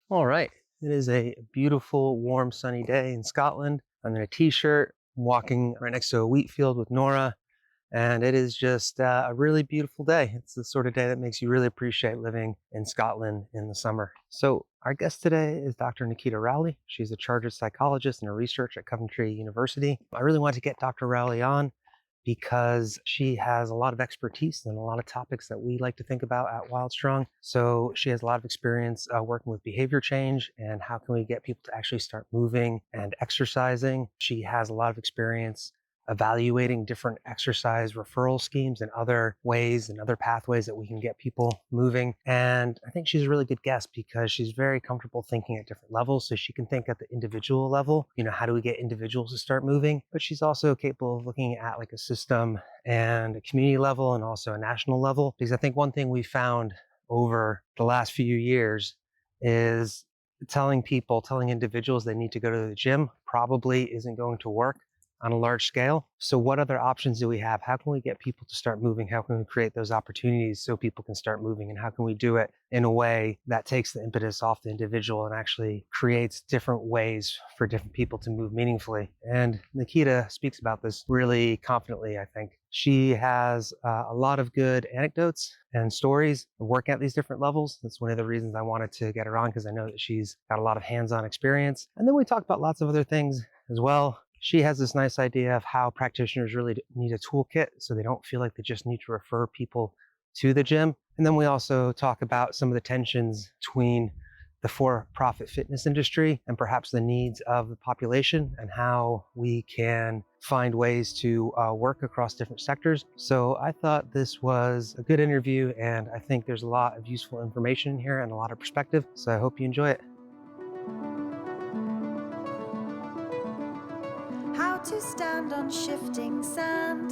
All right. It is a beautiful, warm, sunny day in Scotland. I'm in a t-shirt, walking right next to a wheat field with Nora, and it is just a really beautiful day. It's the sort of day that makes you really appreciate living in Scotland in the summer. So our guest today is Dr. Nikita Rowley. She's a chartered psychologist and a researcher at Coventry University. I really wanted to get Dr. Rowley on because she has a lot of expertise in a lot of topics that we like to think about at Wild Strong. So she has a lot of experience working with behavior change and how can we get people to actually start moving and exercising. She has a lot of experience evaluating different exercise referral schemes and other ways and other pathways that we can get people moving. And I think she's a really good guest because she's very comfortable thinking at different levels. So she can think at the individual level, how do we get individuals to start moving? But she's also capable of looking at like a system and a community level and also a national level. Because I think one thing we found over the last few years is telling individuals they need to go to the gym probably isn't going to work on a large scale. So what other options do we have? How can we get people to start moving? How can we create those opportunities so people can start moving? And how can we do it in a way that takes the impetus off the individual and actually creates different ways for different people to move meaningfully? And Nikita speaks about this really confidently, I think. She has a lot of good anecdotes and stories of working at these different levels. That's one of the reasons I wanted to get her on, because I know that she's got a lot of hands-on experience. And then we talk about lots of other things as well. She has this nice idea of how practitioners really need a toolkit so they don't feel like they just need to refer people to the gym. And then we also talk about some of the tensions between the for-profit fitness industry and perhaps the needs of the population and how we can find ways to work across different sectors. So I thought this was a good interview, and I think there's a lot of useful information in here and a lot of perspective. So I hope you enjoy it. How to stand on shifting sand.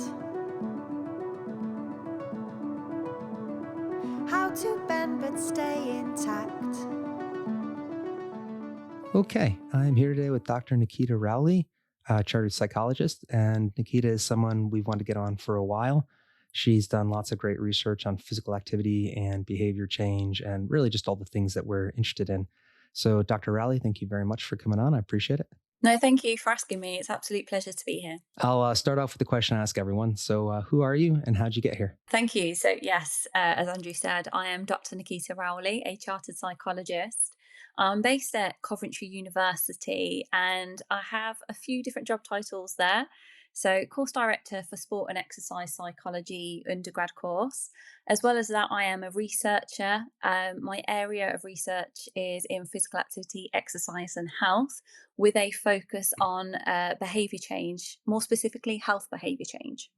How to bend but stay intact. Okay, I'm here today with Dr. Nikita Rowley, a chartered psychologist. And Nikita is someone we've wanted to get on for a while. She's done lots of great research on physical activity and behavior change and really just all the things that we're interested in. So, Dr. Rowley, thank you very much for coming on. I appreciate it. No, thank you for asking me. It's an absolute pleasure to be here. I'll start off with the question I ask everyone. So, who are you and how'd you get here? Thank you. So, yes, as Andrew said, I am Dr. Nikita Rowley, a chartered psychologist. I'm based at Coventry University and I have a few different job titles there. So, course director for sport and exercise psychology undergrad course. As well as that, I am a researcher. My area of research is in physical activity, exercise, and health, with a focus on behavior change, more specifically, health behavior change.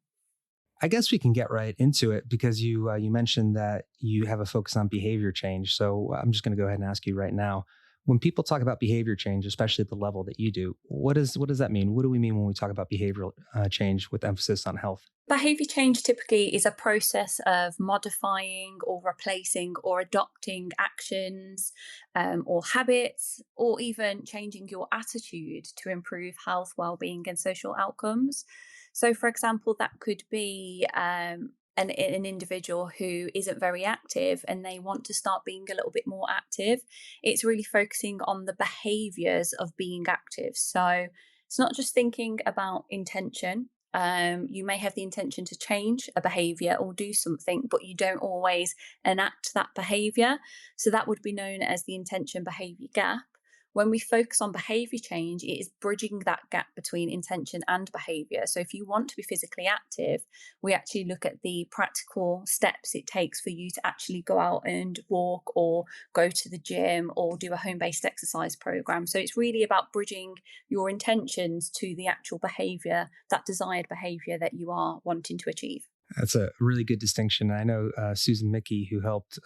I guess we can get right into it because you mentioned that you have a focus on behavior change. So I'm just going to go ahead and ask you right now. When people talk about behavior change, especially at the level that you do, what does that mean? What do we mean when we talk about behavioral change with emphasis on health? Behavior change typically is a process of modifying or replacing or adopting actions or habits, or even changing your attitude to improve health, well-being, and social outcomes. So, for example, that could be an individual who isn't very active and they want to start being a little bit more active. It's really focusing on the behaviors of being active. So, it's not just thinking about intention. You may have the intention to change a behavior or do something, but you don't always enact that behavior. So that would be known as the intention behavior gap. When we focus on behavior change, it is bridging that gap between intention and behavior. So if you want to be physically active, we actually look at the practical steps it takes for you to actually go out and walk or go to the gym or do a home-based exercise program. So it's really about bridging your intentions to the actual behavior, that desired behavior that you are wanting to achieve. That's a really good distinction. I know Susan Mickey, who helped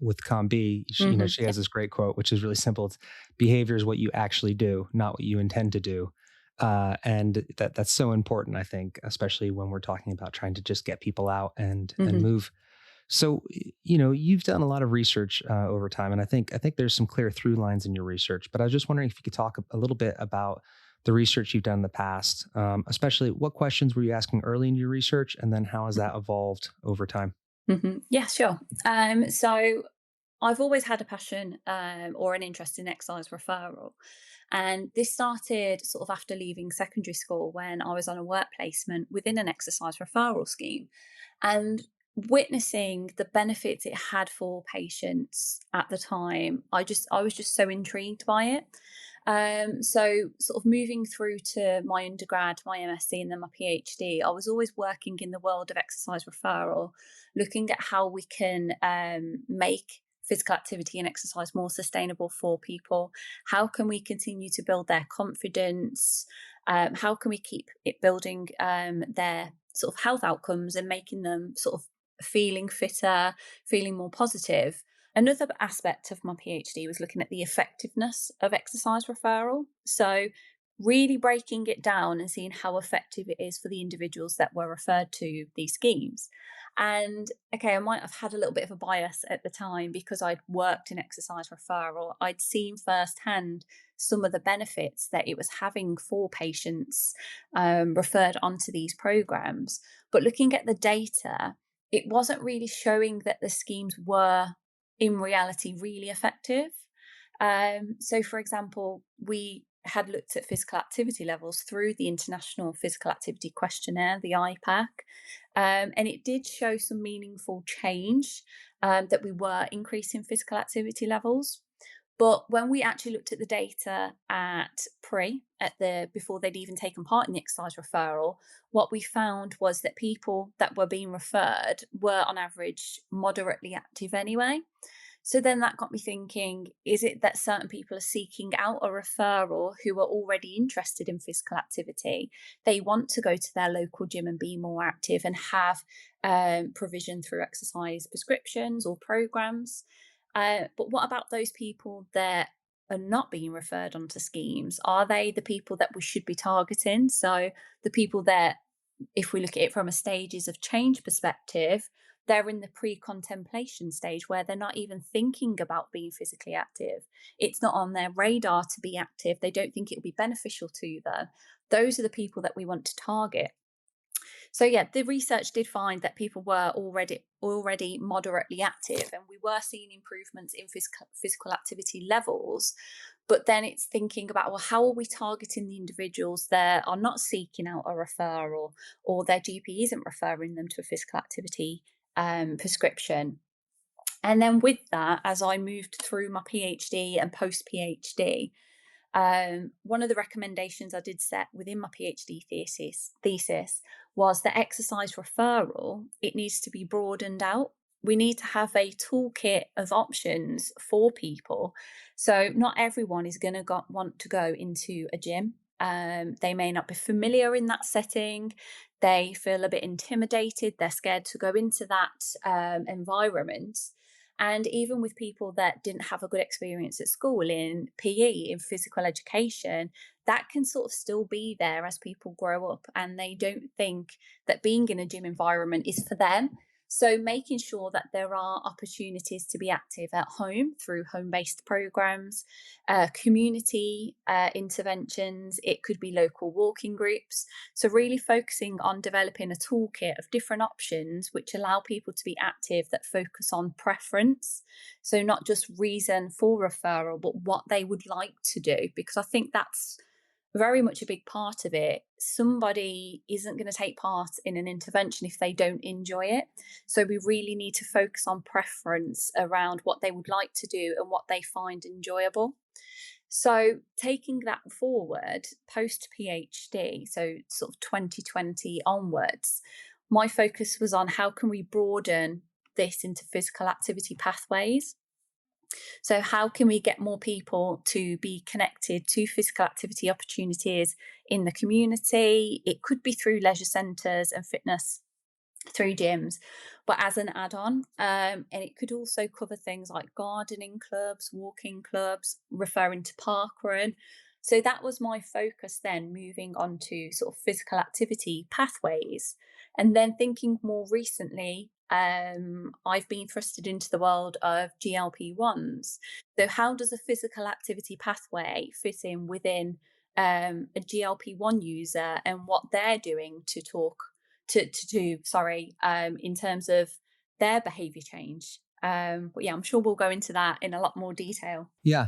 with ComB, she Yeah. has this great quote, which is really simple. It's behavior is what you actually do, not what you intend to do. And that's so important, I think, especially when we're talking about trying to just get people out and Mhm. move. So, you've done a lot of research over time, and I think there's some clear through lines in your research. But I was just wondering if you could talk a little bit about the research you've done in the past, especially what questions were you asking early in your research, and then how has that evolved over time? Yeah, sure. So I've always had a passion or an interest in exercise referral. And this started sort of after leaving secondary school when I was on a work placement within an exercise referral scheme. And witnessing the benefits it had for patients at the time, I was just so intrigued by it. So sort of moving through to my undergrad, my MSc, and then my PhD, I was always working in the world of exercise referral, looking at how we can make physical activity and exercise more sustainable for people. How can we continue to build their confidence? How can we keep it building their sort of health outcomes and making them sort of feeling fitter, feeling more positive? Another aspect of my PhD was looking at the effectiveness of exercise referral. So, really breaking it down and seeing how effective it is for the individuals that were referred to these schemes. And okay, I might have had a little bit of a bias at the time because I'd worked in exercise referral. I'd seen firsthand some of the benefits that it was having for patients referred onto these programs. But looking at the data, it wasn't really showing that the schemes were in reality really effective. So, for example, we had looked at physical activity levels through the International Physical Activity Questionnaire, the IPAC, and it did show some meaningful change that we were increasing physical activity levels. But when we actually looked at the data at the before they'd even taken part in the exercise referral, what we found was that people that were being referred were on average moderately active anyway. So then that got me thinking, is it that certain people are seeking out a referral who are already interested in physical activity? They want to go to their local gym and be more active and have provision through exercise prescriptions or programs. But what about those people that are not being referred onto schemes? Are they the people that we should be targeting? So the people that, if we look at it from a stages of change perspective, they're in the pre-contemplation stage where they're not even thinking about being physically active. It's not on their radar to be active. They don't think it will be beneficial to them. Those are the people that we want to target. So yeah, the research did find that people were already moderately active, and we were seeing improvements in physical activity levels. But then it's thinking about, well, how are we targeting the individuals that are not seeking out a referral or their GP isn't referring them to a physical activity prescription? And then with that, as I moved through my PhD and post PhD, one of the recommendations I did set within my PhD thesis was that exercise referral, it needs to be broadened out. We need to have a toolkit of options for people. So not everyone is going to want to go into a gym. They may not be familiar in that setting. They feel a bit intimidated. They're scared to go into that environment. And even with people that didn't have a good experience at school in PE, in physical education, that can sort of still be there as people grow up and they don't think that being in a gym environment is for them. So, making sure that there are opportunities to be active at home through home based programs, community interventions, it could be local walking groups. So, really focusing on developing a toolkit of different options which allow people to be active that focus on preference. So, not just reason for referral, but what they would like to do, because I think that's very much a big part of it. Somebody isn't going to take part in an intervention if they don't enjoy it. So we really need to focus on preference around what they would like to do and what they find enjoyable. So taking that forward post PhD, so sort of 2020 onwards, my focus was on how can we broaden this into physical activity pathways. So, how can we get more people to be connected to physical activity opportunities in the community? It could be through leisure centres and fitness through gyms, but as an add on. And it could also cover things like gardening clubs, walking clubs, referring to parkrun. So that was my focus then, moving on to sort of physical activity pathways. And then thinking more recently, I've been thrusted into the world of GLP-1s. So how does a physical activity pathway fit in within a GLP-1 user and what they're doing to do, in terms of their behavior change? But yeah, I'm sure we'll go into that in a lot more detail. Yeah.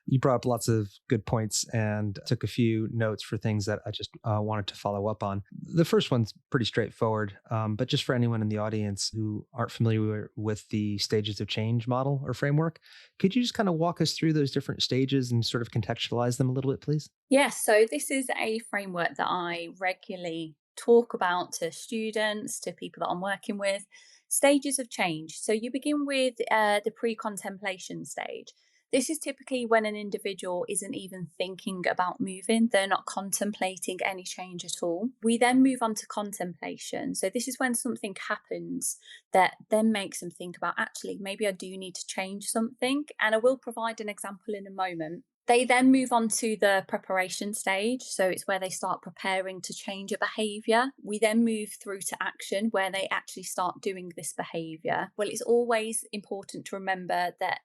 You brought up lots of good points and took a few notes for things that I just wanted to follow up on. The first one's pretty straightforward, but just for anyone in the audience who aren't familiar with the stages of change model or framework, could you just kind of walk us through those different stages and sort of contextualize them a little bit, please? Yes, so this is a framework that I regularly talk about to students, to people that I'm working with. Stages of change. So you begin with the pre contemplation stage. This is typically when an individual isn't even thinking about moving, they're not contemplating any change at all. We then move on to contemplation. So, this is when something happens that then makes them think about actually, maybe I do need to change something. And I will provide an example in a moment. They then move on to the preparation stage. So it's where they start preparing to change a behavior. We then move through to action where they actually start doing this behavior. Well, it's always important to remember that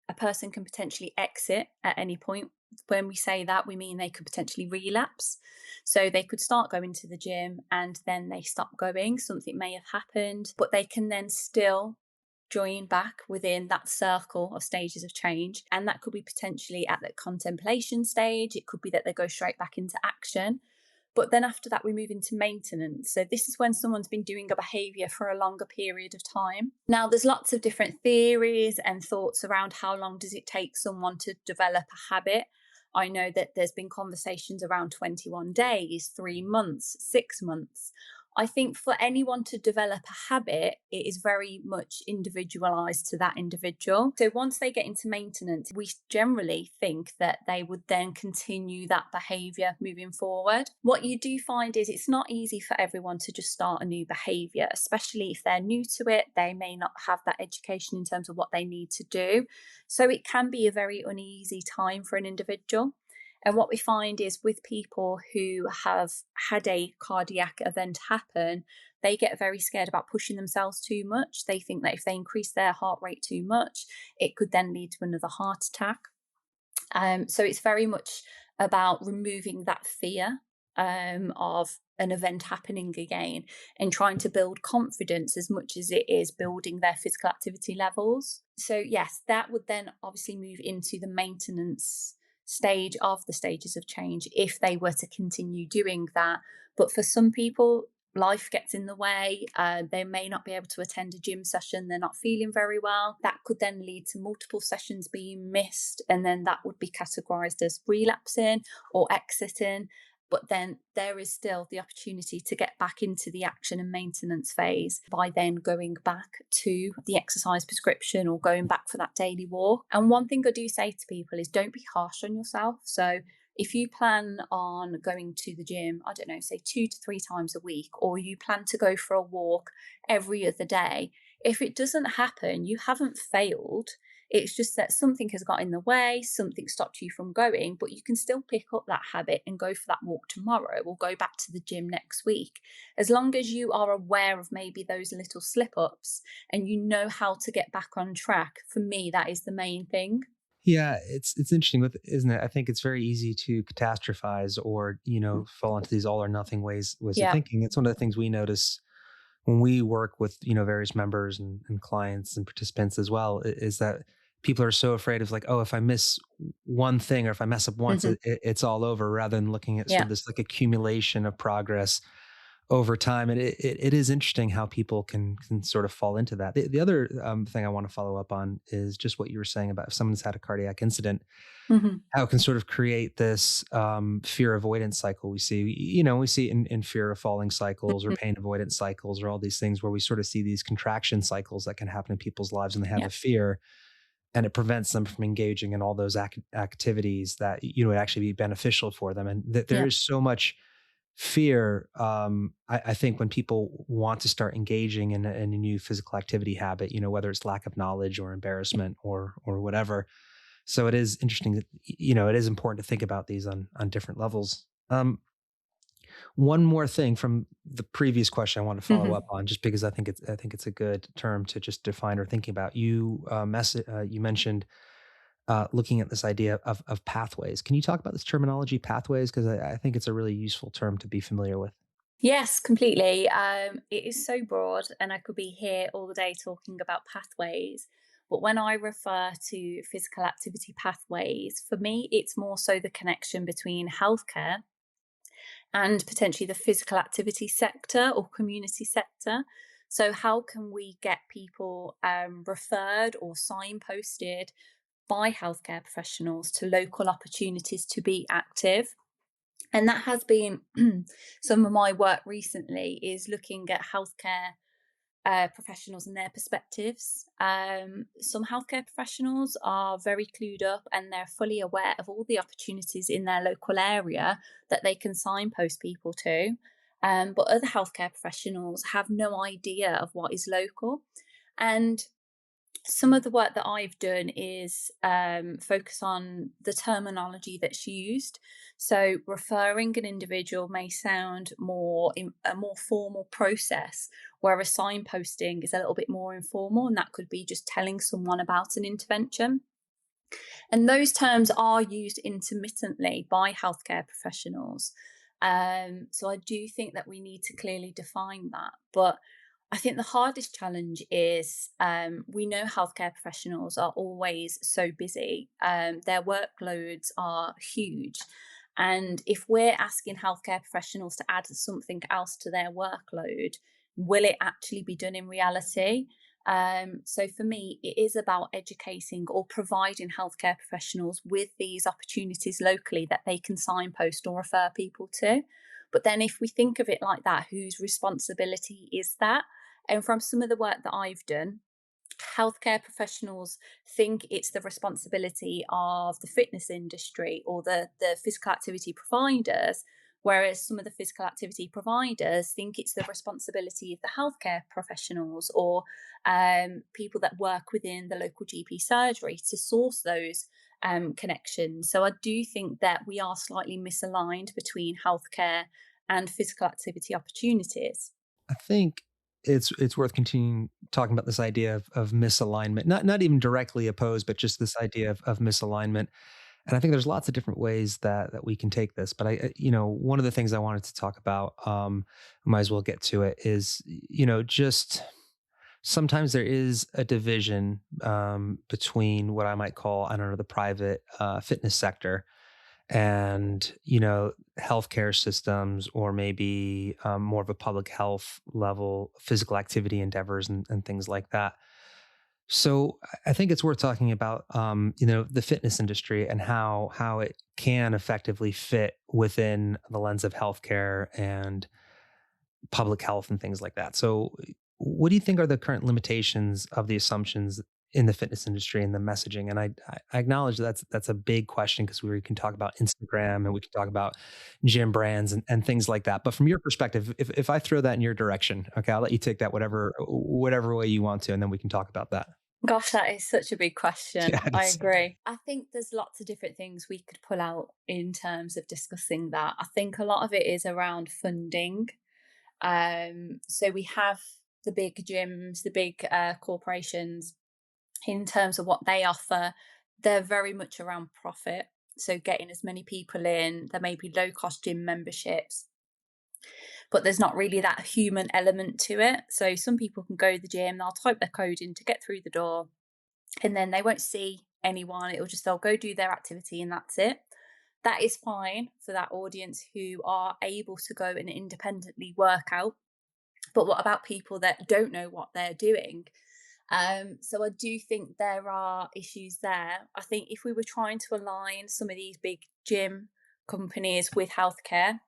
a person can potentially exit at any point. When we say that, we mean they could potentially relapse. So they could start going to the gym and then they stop going. Something may have happened, but they can then still join back within that circle of stages of change. And that could be potentially at the contemplation stage. It could be that they go straight back into action. But then after that, we move into maintenance. So this is when someone's been doing a behavior for a longer period of time. Now, there's lots of different theories and thoughts around how long does it take someone to develop a habit. I know that there's been conversations around 21 days, 3 months, 6 months. I think for anyone to develop a habit, it is very much individualized to that individual. So once they get into maintenance, we generally think that they would then continue that behavior moving forward. What you do find is it's not easy for everyone to just start a new behavior, especially if they're new to it. They may not have that education in terms of what they need to do. So it can be a very uneasy time for an individual. And what we find is with people who have had a cardiac event happen, they get very scared about pushing themselves too much. They think that if they increase their heart rate too much, it could then lead to another heart attack. So it's very much about removing that fear of an event happening again and trying to build confidence as much as it is building their physical activity levels. So, yes, that would then obviously move into the maintenance stage of the stages of change if they were to continue doing that. But for some people, life gets in the way. They may not be able to attend a gym session. They're not feeling very well. That could then lead to multiple sessions being missed. And then that would be categorized as relapsing or exiting. But then there is still the opportunity to get back into the action and maintenance phase by then going back to the exercise prescription or going back for that daily walk. And one thing I do say to people is don't be harsh on yourself. So if you plan on going to the gym, I don't know, say 2 to 3 times a week, or you plan to go for a walk every other day, if it doesn't happen, you haven't failed. It's just that something has got in the way, something stopped you from going, but you can still pick up that habit and go for that walk tomorrow or go back to the gym next week. As long as you are aware of maybe those little slip ups and you know how to get back on track, for me, that is the main thing. Yeah, it's interesting with, isn't it? I think it's very easy to catastrophize or, fall into these all or nothing ways of Yeah. thinking. It's one of the things we notice when we work with, various members and clients and participants as well, is that people are so afraid of like, oh, if I miss one thing or if I mess up once, Hmm. it's all over, rather than looking at sort Yeah. of this like accumulation of progress over time. And it is interesting how people can sort of fall into that. The other thing I want to follow up on is just what you were saying about if someone's had a cardiac incident, Hmm. how it can sort of create this fear avoidance cycle. We see in fear of falling cycles or Hmm. pain avoidance cycles or all these things where we sort of see these contraction cycles that can happen in people's lives when they have Yeah. a fear, and it prevents them from engaging in all those activities that would actually be beneficial for them. And that there Yeah. is so much fear. I think when people want to start engaging in a new physical activity habit, whether it's lack of knowledge or embarrassment or whatever. So it is interesting that, it is important to think about these on different levels. One more thing from the previous question I want to follow Hmm. up on, just because I think it's a good term to just define or thinking about. You mentioned looking at this idea of pathways. Can you talk about this terminology, pathways? Because I think it's a really useful term to be familiar with. Yes, completely. It is so broad, and I could be here all the day talking about pathways. But when I refer to physical activity pathways, for me, it's more so the connection between healthcare and potentially the physical activity sector or community sector. So, how can we get people referred or signposted by healthcare professionals to local opportunities to be active? And that has been some of my work recently, is looking at healthcare professionals and their perspectives. Some healthcare professionals are very clued up and they're fully aware of all the opportunities in their local area that they can signpost people to. But other healthcare professionals have no idea of what is local. And some of the work that I've done is focus on the terminology that's used. So, referring an individual may sound more in a more formal process, whereas signposting is a little bit more informal, and that could be just telling someone about an intervention. And those terms are used intermittently by healthcare professionals. So, I do think that we need to clearly define that. But I think the hardest challenge is we know healthcare professionals are always so busy. Their workloads are huge. And if we're asking healthcare professionals to add something else to their workload, will it actually be done in reality? So for me, it is about educating or providing healthcare professionals with these opportunities locally that they can signpost or refer people to. But then if we think of it like that, whose responsibility is that? And from some of the work that I've done, healthcare professionals think it's the responsibility of the fitness industry or the physical activity providers, whereas some of the physical activity providers think it's the responsibility of the healthcare professionals or people that work within the local GP surgery to source those connections. So I do think that we are slightly misaligned between healthcare and physical activity opportunities. I think it's worth continuing talking about this idea of misalignment, not even directly opposed, but just this idea of misalignment. And I think there's lots of different ways that we can take this. But one of the things I wanted to talk about, might as well get to it, is just sometimes there is a division between what I might call, I don't know, the private fitness sector and healthcare systems, or maybe more of a public health level physical activity endeavors and things like that. So I think it's worth talking about the fitness industry and how it can effectively fit within the lens of healthcare and public health and things like that. So what do you think are the current limitations of the assumptions in the fitness industry and the messaging? And I acknowledge that's a big question, because we can talk about Instagram and we can talk about gym brands and things like that. But from your perspective, if I throw that in your direction, okay, I'll let you take that whatever way you want to, and then we can talk about that. Gosh, that is such a big question. Yeah, it I is. agree. I think there's lots of different things we could pull out in terms of discussing that. I think a lot of it is around funding. So we have the big gyms, the big corporations, in terms of what they offer, they're very much around profit. So getting as many people in, there may be low cost gym memberships, but there's not really that human element to it. So some people can go to the gym, they'll type their code in to get through the door, and then they won't see anyone. They'll go do their activity and that's it. That is fine for that audience who are able to go and independently work out. But what about people that don't know what they're doing? So I do think there are issues there. I think if we were trying to align some of these big gym companies with healthcare,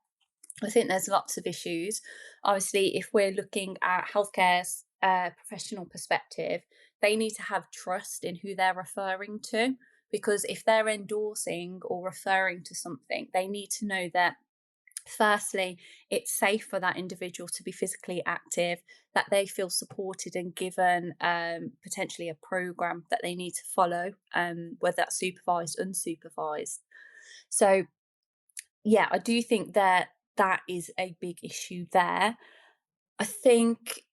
I think there's lots of issues. Obviously, if we're looking at healthcare's professional perspective, they need to have trust in who they're referring to. Because if they're endorsing or referring to something, they need to know that firstly, it's safe for that individual to be physically active, that they feel supported and given potentially a program that they need to follow, whether that's supervised, unsupervised. So, yeah, I do think that that is a big issue there. I think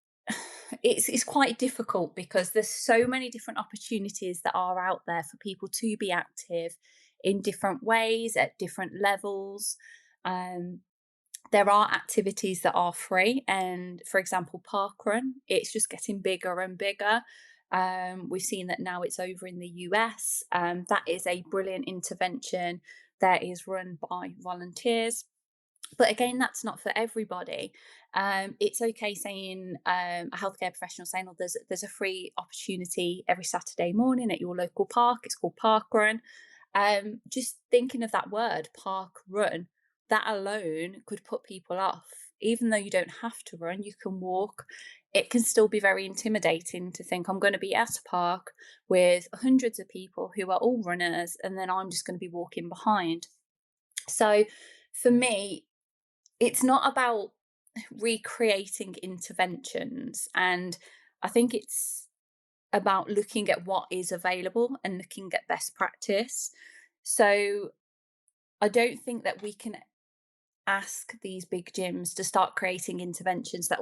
it's quite difficult because there's so many different opportunities that are out there for people to be active in different ways at different levels. Um, there are activities that are free, and for example, parkrun, it's just getting bigger and bigger. We've seen that now it's over in the US. That is a brilliant intervention that is run by volunteers. But again, that's not for everybody. It's okay saying a healthcare professional saying, "Oh, there's a free opportunity every Saturday morning at your local park. It's called Park Run." Just thinking of that word, park run, that alone could put people off. Even though you don't have to run, you can walk. It can still be very intimidating to think I'm going to be at a park with hundreds of people who are all runners, and then I'm just going to be walking behind. So for me, it's not about recreating interventions. And I think it's about looking at what is available and looking at best practice. So I don't think that we can ask these big gyms to start creating interventions that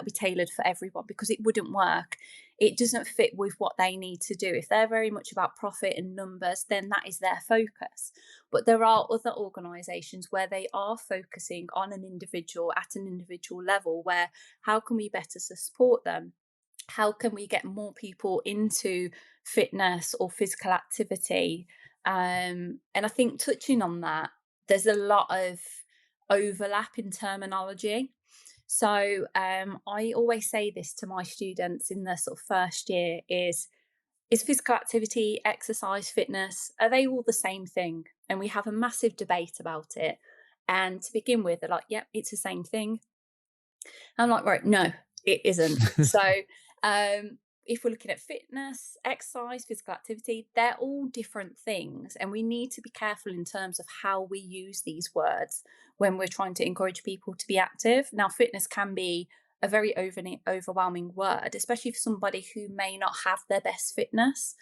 be tailored for everyone, because it wouldn't work. It doesn't fit with what they need to do. If they're very much about profit and numbers, then that is their focus. But there are other organizations where they are focusing on an individual at an individual level, where how can we better support them? How can we get more people into fitness or physical activity? And I think, touching on that, there's a lot of overlap in terminology. So I always say this to my students in the sort of first year: is physical activity, exercise, fitness, are they all the same thing? And we have a massive debate about it. And to begin with, they're like, yep, it's the same thing. I'm like, right, no, it isn't. So if we're looking at fitness, exercise, physical activity, they're all different things. And we need to be careful in terms of how we use these words when we're trying to encourage people to be active. Now, fitness can be a very overwhelming word, especially for somebody who may not have their best fitness.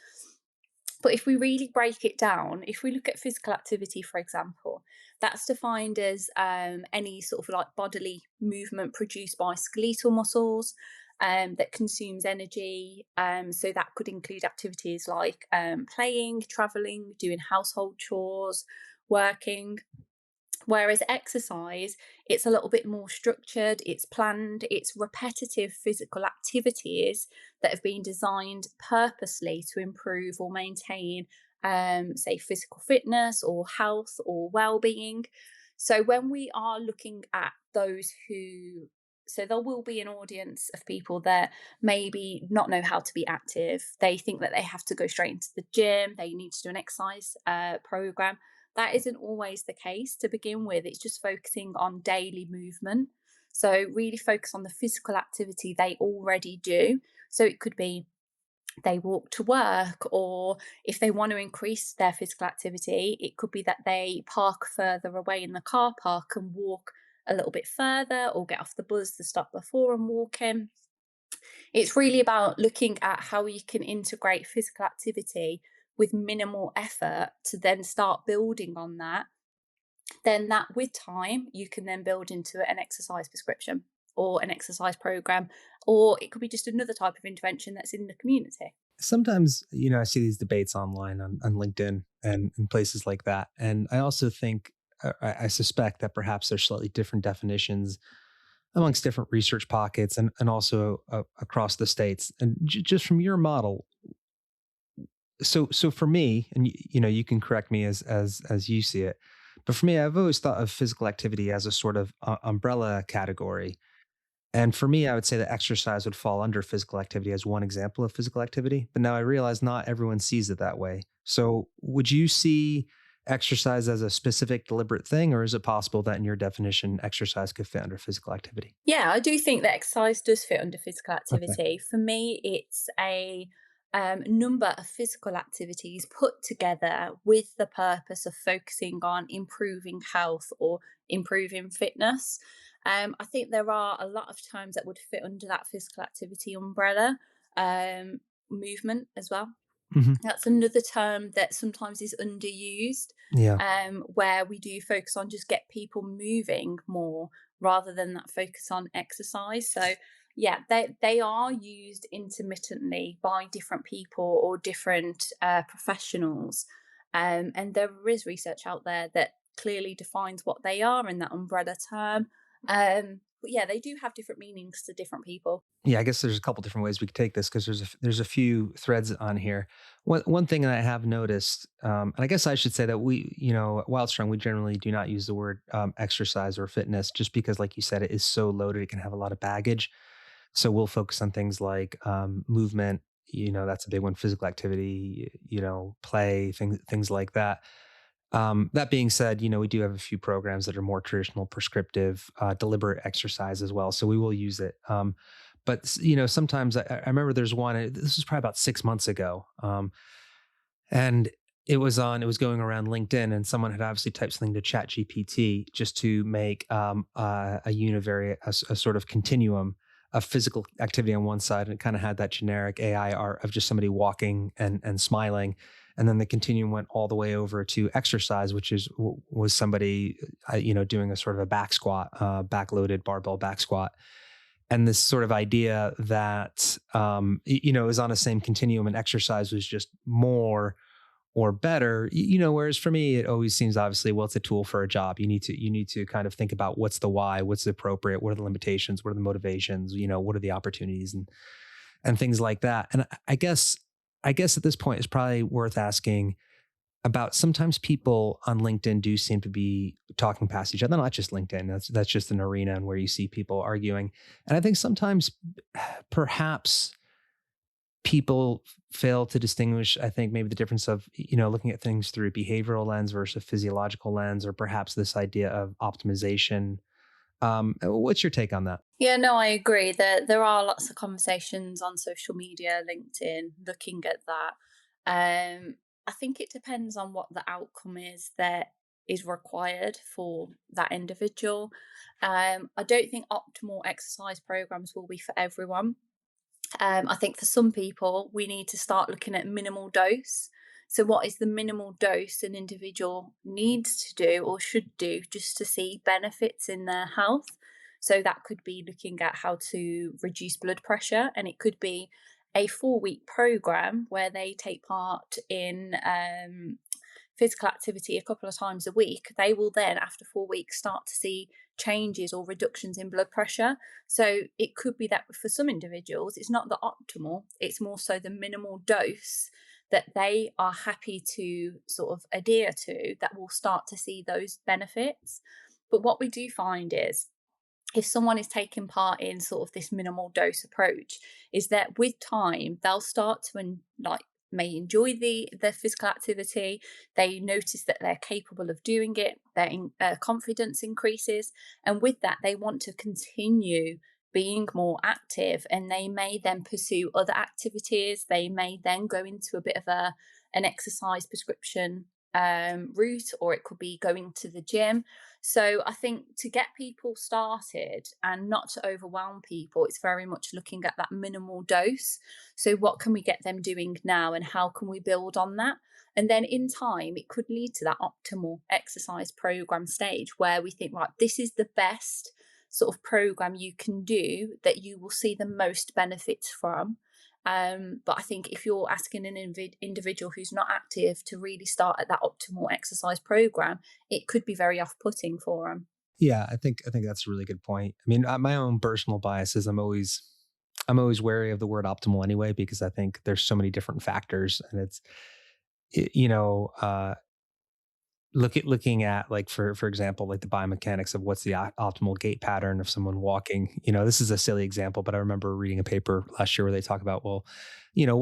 But if we really break it down, if we look at physical activity, for example, that's defined as any sort of like bodily movement produced by skeletal muscles that consumes energy. So that could include activities like playing, traveling, doing household chores, working. Whereas exercise, it's a little bit more structured, it's planned, it's repetitive physical activities that have been designed purposely to improve or maintain, say, physical fitness or health or well-being. So when we are looking at those so there will be an audience of people that maybe not know how to be active. They think that they have to go straight into the gym, they need to do an exercise program. That isn't always the case to begin with. It's just focusing on daily movement. So really focus on the physical activity they already do. So it could be they walk to work, or if they want to increase their physical activity, it could be that they park further away in the car park and walk a little bit further, or get off the bus to stop before and walk in. It's really about looking at how you can integrate physical activity with minimal effort to then start building on that. Then that, with time, you can then build into an exercise prescription or an exercise program, or it could be just another type of intervention that's in the community. Sometimes, I see these debates online on LinkedIn and places like that. And I also think, I suspect that perhaps there's slightly different definitions amongst different research pockets and also across the states. And just from your model, so for me, and you can correct me as you see it, but for me, I've always thought of physical activity as a sort of umbrella category. And for me, I would say that exercise would fall under physical activity as one example of physical activity. But now I realize not everyone sees it that way. So would you see exercise as a specific deliberate thing, or is it possible that in your definition, exercise could fit under physical activity? Yeah, I do think that exercise does fit under physical Okay. activity. For me, it's a number of physical activities put together with the purpose of focusing on improving health or improving fitness. I think there are a lot of terms that would fit under that physical activity umbrella. Movement as well. Hmm. That's another term that sometimes is underused, Yeah. where we do focus on just get people moving more rather than that focus on exercise. So yeah, they are used intermittently by different people or different professionals, and there is research out there that clearly defines what they are in that umbrella term. But yeah, they do have different meanings to different people. Yeah, I guess there's a couple different ways we could take this because there's a few threads on here. One thing that I have noticed, and I guess I should say that we, at Wild Strong, we generally do not use the word exercise or fitness, just because, like you said, it is so loaded; it can have a lot of baggage. So we'll focus on things like movement. That's a big one. Physical activity. Play, things like that. That being said, we do have a few programs that are more traditional, prescriptive, deliberate exercise as well. So we will use it. But sometimes I remember there's one. This was probably about 6 months ago, and it was going around LinkedIn, and someone had obviously typed something to Chat GPT just to make a univariate, a sort of continuum of physical activity on one side, and it kind of had that generic AI art of just somebody walking and smiling, and then the continuum went all the way over to exercise, which was somebody doing a sort of a back squat, back-loaded barbell back squat, and this sort of idea that is on the same continuum, and exercise was just more or better. Whereas for me it always seems, obviously, well, it's a tool for a job. You need to kind of think about what's the why, what's the appropriate, what are the limitations, what are the motivations, what are the opportunities, and things like that. And I guess at this point it's probably worth asking about, sometimes people on LinkedIn do seem to be talking past each other. Not just LinkedIn. That's just an arena and where you see people arguing. And I think sometimes perhaps people fail to distinguish, I think, maybe the difference of, looking at things through a behavioral lens versus a physiological lens, or perhaps this idea of optimization. What's your take on that? Yeah, no, I agree. There are lots of conversations on social media, LinkedIn, looking at that. I think it depends on what the outcome is that is required for that individual. I don't think optimal exercise programs will be for everyone. I think for some people, we need to start looking at minimal dose. So, what is the minimal dose an individual needs to do or should do just to see benefits in their health? So, that could be looking at how to reduce blood pressure, and it could be a 4 week program where they take part in physical activity a couple of times a week. They will then, after 4 weeks, start to see changes or reductions in blood pressure. So it could be that for some individuals, it's not the optimal, it's more so the minimal dose that they are happy to sort of adhere to that will start to see those benefits. But what we do find is, if someone is taking part in sort of this minimal dose approach, is that with time they'll start to may enjoy the physical activity. They notice that they're capable of doing it. Their confidence increases, and with that, they want to continue being more active. And they may then pursue other activities. They may then go into a bit of an exercise prescription route, or it could be going to the gym. So I think to get people started and not to overwhelm people, it's very much looking at that minimal dose. So what can we get them doing now, and how can we build on that? And then in time, it could lead to that optimal exercise program stage where we think, right, this is the best sort of program you can do that you will see the most benefits from. But I think if you're asking an individual who's not active to really start at that optimal exercise program, it could be very off-putting for them. Yeah, I think that's a really good point. I mean, my own personal bias is I'm always wary of the word optimal anyway, because I think there's so many different factors, and it's it, you know looking at, like, for example, like the biomechanics of what's the optimal gait pattern of someone walking. This is a silly example, but I remember reading a paper last year where they talk about, well,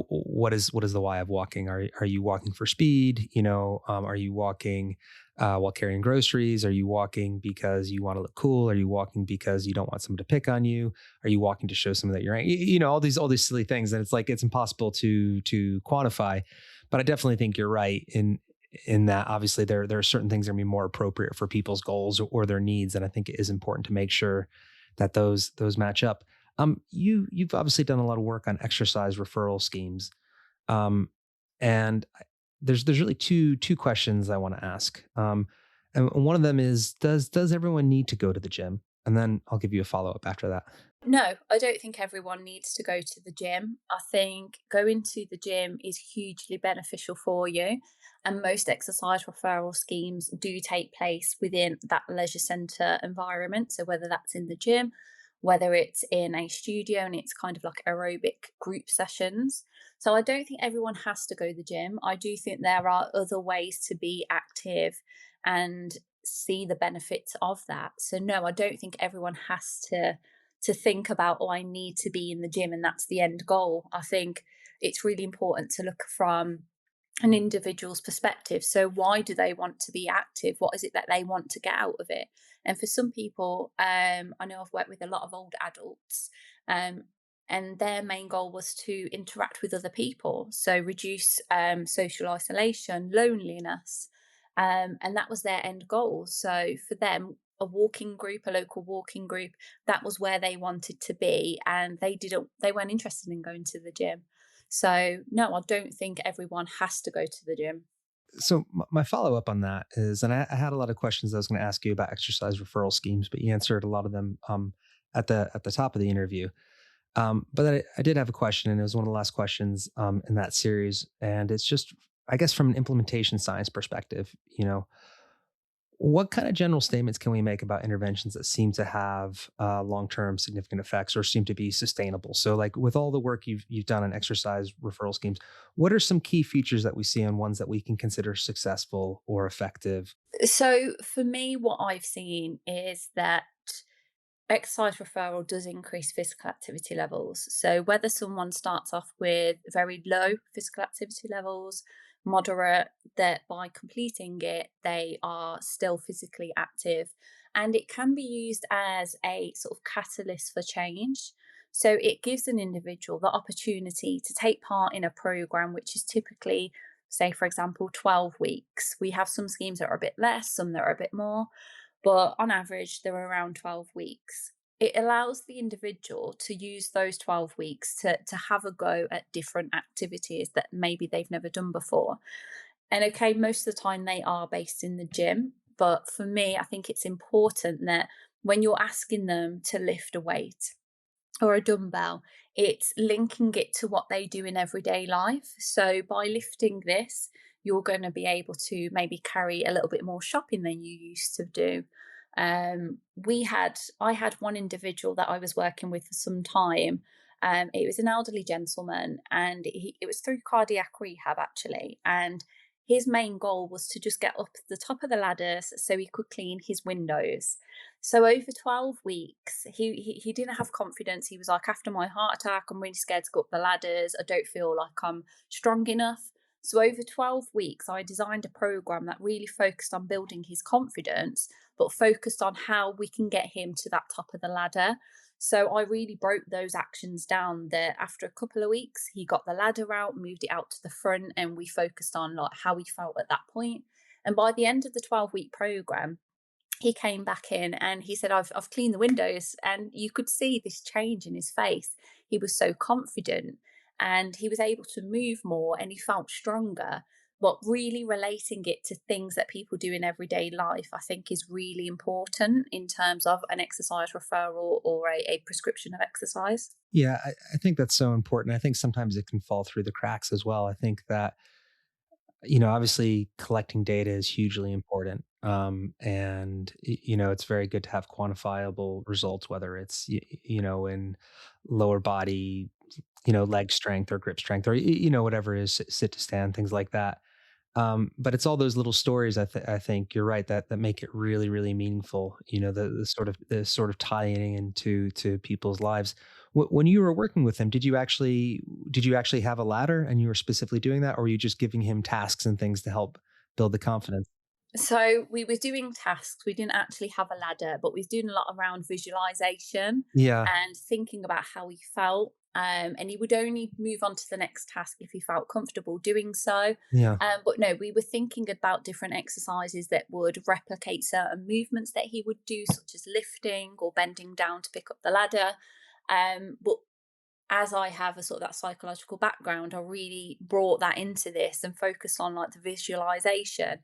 what is the why of walking? Are you walking for speed? Are you walking while carrying groceries? Are you walking because you want to look cool? Are you walking because you don't want someone to pick on you? Are you walking to show someone that you're all these silly things, and it's like it's impossible to quantify. But I definitely think you're right in that, obviously, there are certain things that are gonna be more appropriate for people's goals or their needs, and I think it is important to make sure that those match up. You've obviously done a lot of work on exercise referral schemes, um, and there's really two questions I want to ask. And one of them is, does everyone need to go to the gym? And then I'll give you a follow up after that. No, I don't think everyone needs to go to the gym. I think going to the gym is hugely beneficial for you. And most exercise referral schemes do take place within that leisure centre environment. So whether that's in the gym, whether it's in a studio and it's kind of like aerobic group sessions. So I don't think everyone has to go to the gym. I do think there are other ways to be active and see the benefits of that. So no, I don't think everyone has to think about, oh, I need to be in the gym and that's the end goal. I think it's really important to look from an individual's perspective. So why do they want to be active? What is it that they want to get out of it? And for some people, I know I've worked with a lot of old adults, um, and their main goal was to interact with other people, so reduce social isolation, loneliness, and that was their end goal. So for them, a walking group, a local walking group, that was where they wanted to be, and they weren't interested in going to the gym. So, no, I don't think everyone has to go to the gym. So my follow up on that is, and I had a lot of questions I was going to ask you about exercise referral schemes, but you answered a lot of them at the top of the interview. But I did have a question, and it was one of the last questions in that series, and it's just, I guess, from an implementation science perspective, what kind of general statements can we make about interventions that seem to have long-term significant effects or seem to be sustainable? So, like with all the work you've done on exercise referral schemes, what are some key features that we see on ones that we can consider successful or effective? So, for me, what I've seen is that exercise referral does increase physical activity levels. So, whether someone starts off with very low physical activity levels, moderate, that by completing it, they are still physically active. And it can be used as a sort of catalyst for change. So, it gives an individual the opportunity to take part in a program, which is typically, say, for example, 12 weeks. We have some schemes that are a bit less, some that are a bit more, but on average, they're around 12 weeks. It allows the individual to use those 12 weeks to have a go at different activities that maybe they've never done before. And okay, most of the time they are based in the gym. But for me, I think it's important that when you're asking them to lift a weight or a dumbbell, it's linking it to what they do in everyday life. So by lifting this, you're going to be able to maybe carry a little bit more shopping than you used to do. I had one individual that I was working with for some time. It was an elderly gentleman, and it was through cardiac rehab actually. And his main goal was to just get up the top of the ladders so he could clean his windows. So over 12 weeks, he didn't have confidence. He was like, after my heart attack, I'm really scared to go up the ladders. I don't feel like I'm strong enough. So over 12 weeks, I designed a program that really focused on building his confidence, but focused on how we can get him to that top of the ladder. So I really broke those actions down that after a couple of weeks, he got the ladder out, moved it out to the front, and we focused on like how he felt at that point. And by the end of the 12-week program, he came back in and he said, I've cleaned the windows. And you could see this change in his face. He was so confident and he was able to move more and he felt stronger. But really relating it to things that people do in everyday life, I think is really important in terms of an exercise referral or a prescription of exercise. Yeah, I think that's so important. I think sometimes it can fall through the cracks as well. I think that, obviously collecting data is hugely important. And, it's very good to have quantifiable results, whether it's, in lower body, leg strength or grip strength or, whatever it is, sit to stand, things like that. But it's all those little stories. I think you're right that make it really, really meaningful. The sort of tying into to people's lives. When you were working with him, did you actually have a ladder and you were specifically doing that, or were you just giving him tasks and things to help build the confidence? So we were doing tasks. We didn't actually have a ladder, but we was doing a lot around visualization Yeah, and thinking about how he felt. And he would only move on to the next task if he felt comfortable doing so. yeah. But no, we were thinking about different exercises that would replicate certain movements that he would do, such as lifting or bending down to pick up the ladder. But as I have a sort of that psychological background, I really brought that into this and focused on like the visualization,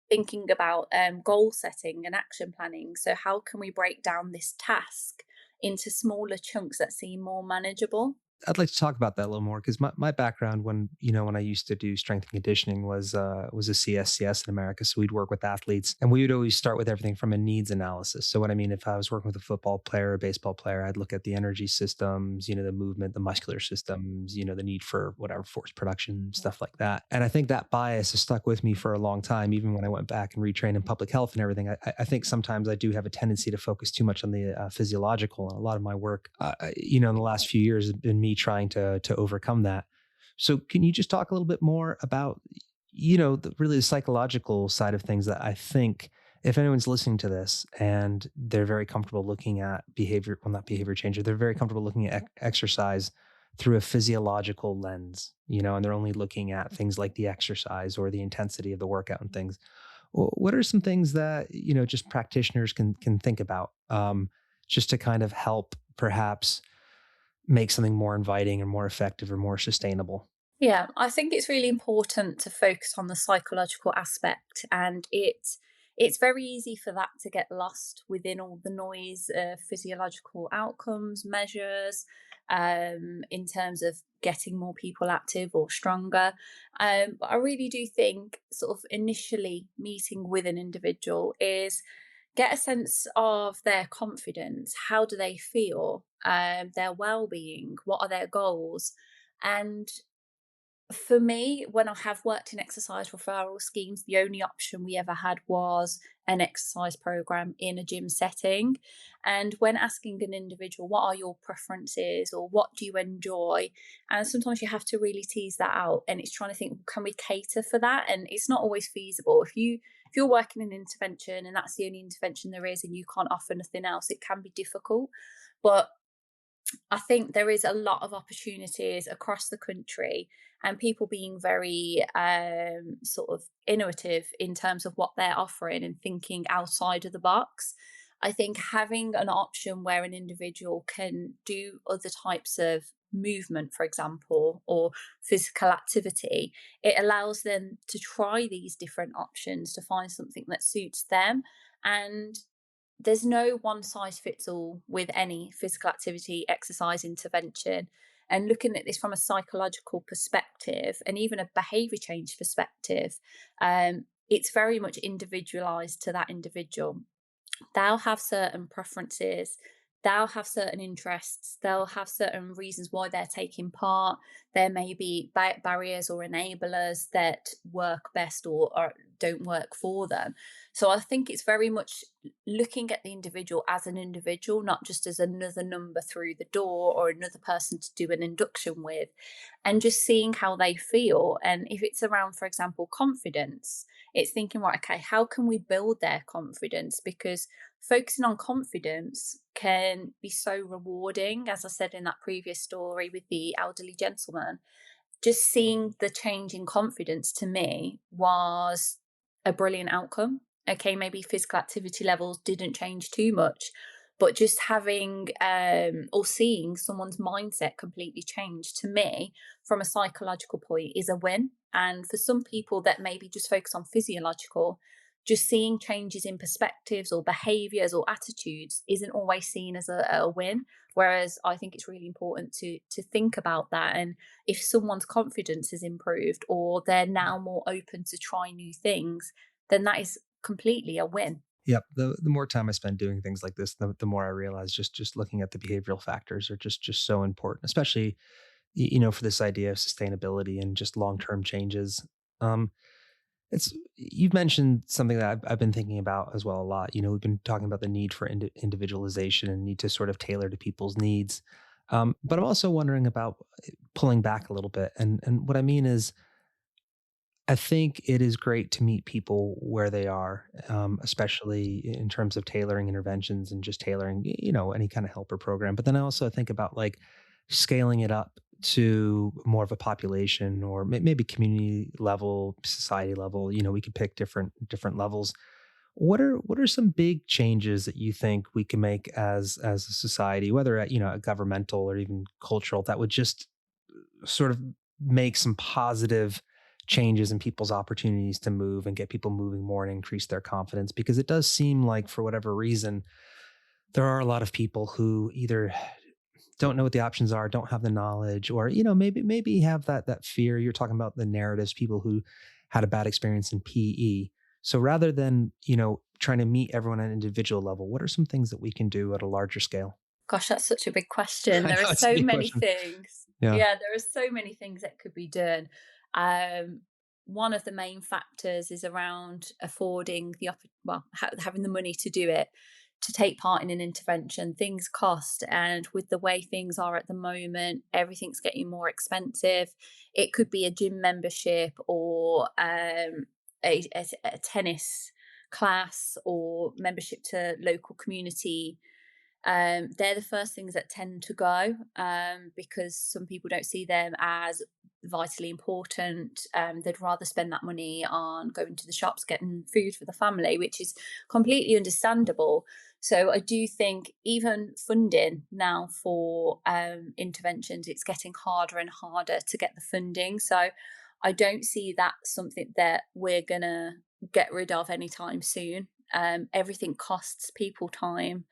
thinking about goal setting and action planning. So, how can we break down this task into smaller chunks that seem more manageable? I'd like to talk about that a little more because my background when I used to do strength and conditioning was a CSCS in America. So we'd work with athletes and we would always start with everything from a needs analysis. So what I mean, if I was working with a football player or a baseball player, I'd look at the energy systems, the movement, the muscular systems, the need for whatever force production, stuff like that. And I think that bias has stuck with me for a long time, even when I went back and retrained in public health and everything. I think sometimes I do have a tendency to focus too much on the physiological. And a lot of my work, in the last few years has been me trying to overcome that. So can you just talk a little bit more about, really the psychological side of things that I think if anyone's listening to this and they're very comfortable looking at behavior, well, not behavior change, they're very comfortable looking at exercise through a physiological lens, and they're only looking at things like the exercise or the intensity of the workout and things. What are some things that, just practitioners can think about, just to kind of help perhaps make something more inviting or more effective or more sustainable? Yeah, I think it's really important to focus on the psychological aspect, and it's very easy for that to get lost within all the noise of physiological outcomes, measures, in terms of getting more people active or stronger. But I really do think, sort of, initially meeting with an individual is get a sense of their confidence. How do they feel? Their well-being. What are their goals? And for me, when I have worked in exercise referral schemes, the only option we ever had was an exercise program in a gym setting. And when asking an individual, what are your preferences or what do you enjoy? And sometimes you have to really tease that out. And it's trying to think, can we cater for that? And it's not always feasible. If you're working in intervention and that's the only intervention there is and you can't offer nothing else, it can be difficult. But I think there is a lot of opportunities across the country and people being very sort of innovative in terms of what they're offering and thinking outside of the box. I think having an option where an individual can do other types of movement, for example, or physical activity, it allows them to try these different options to find something that suits them. And there's no one size fits all with any physical activity, exercise intervention. And looking at this from a psychological perspective and even a behavior change perspective, it's very much individualized to that individual. They'll have certain preferences, they'll have certain interests, they'll have certain reasons why they're taking part. There may be barriers or enablers that work best or don't work for them. So I think it's very much looking at the individual as an individual, not just as another number through the door or another person to do an induction with, and just seeing how they feel. And if it's around, for example, confidence, it's thinking, right, okay, how can we build their confidence? Because focusing on confidence can be so rewarding. As I said in that previous story with the elderly gentleman, just seeing the change in confidence to me was a brilliant outcome. Okay, maybe physical activity levels didn't change too much, but just having or seeing someone's mindset completely change to me from a psychological point is a win. And for some people that maybe just focus on physiological, just seeing changes in perspectives or behaviors or attitudes isn't always seen as a win. Whereas I think it's really important to think about that. And if someone's confidence has improved or they're now more open to try new things, then that is completely a win. Yep. The more time I spend doing things like this, the more I realize just looking at the behavioral factors are just so important, especially for this idea of sustainability and just long term changes. Um, it's You've mentioned something that I've been thinking about as well a lot. We've been talking about the need for individualization and need to sort of tailor to people's needs. But I'm also wondering about pulling back a little bit, and what I mean is I think it is great to meet people where they are, especially in terms of tailoring interventions and just tailoring, any kind of helper program. But then I also think about like scaling it up to more of a population or maybe community level, society level. We could pick different levels. What are some big changes that you think we can make as a society, whether at a governmental or even cultural, that would just sort of make some positive changes in people's opportunities to move and get people moving more and increase their confidence? Because it does seem like for whatever reason, there are a lot of people who either don't know what the options are, don't have the knowledge, or maybe have that fear. You're talking about the narratives, people who had a bad experience in PE. So rather than trying to meet everyone on an individual level, what are some things that we can do at a larger scale? Gosh, that's such a big question. I There are know it's a so big many question. things. Yeah. Yeah, there are so many things that could be done. Um, One of the main factors is around affording having the money to do it, to take part in an intervention. Things cost, and with the way things are at the moment, everything's getting more expensive. It could be a gym membership, or a tennis class, or membership to local community. They're the first things that tend to go, because some people don't see them as vitally important. They'd rather spend that money on going to the shops, getting food for the family, which is completely understandable. So I do think even funding now for interventions, it's getting harder and harder to get the funding. So I don't see that something that we're gonna get rid of anytime soon. Everything costs people's time.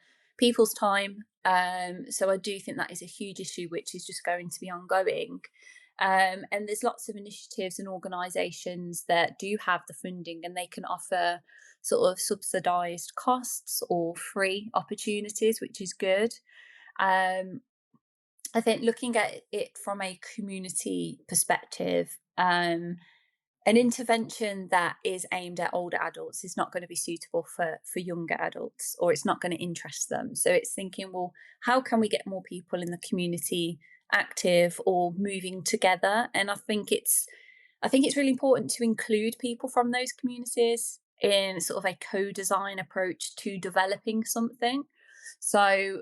So I do think that is a huge issue, which is just going to be ongoing. And there's lots of initiatives and organisations that do have the funding, and they can offer sort of subsidised costs or free opportunities, which is good. Um, I think looking at it from a community perspective, an intervention that is aimed at older adults is not going to be suitable for younger adults, or it's not going to interest them. So it's thinking, well, how can we get more people in the community active or moving together? And I think it's really important to include people from those communities in sort of a co-design approach to developing something. So,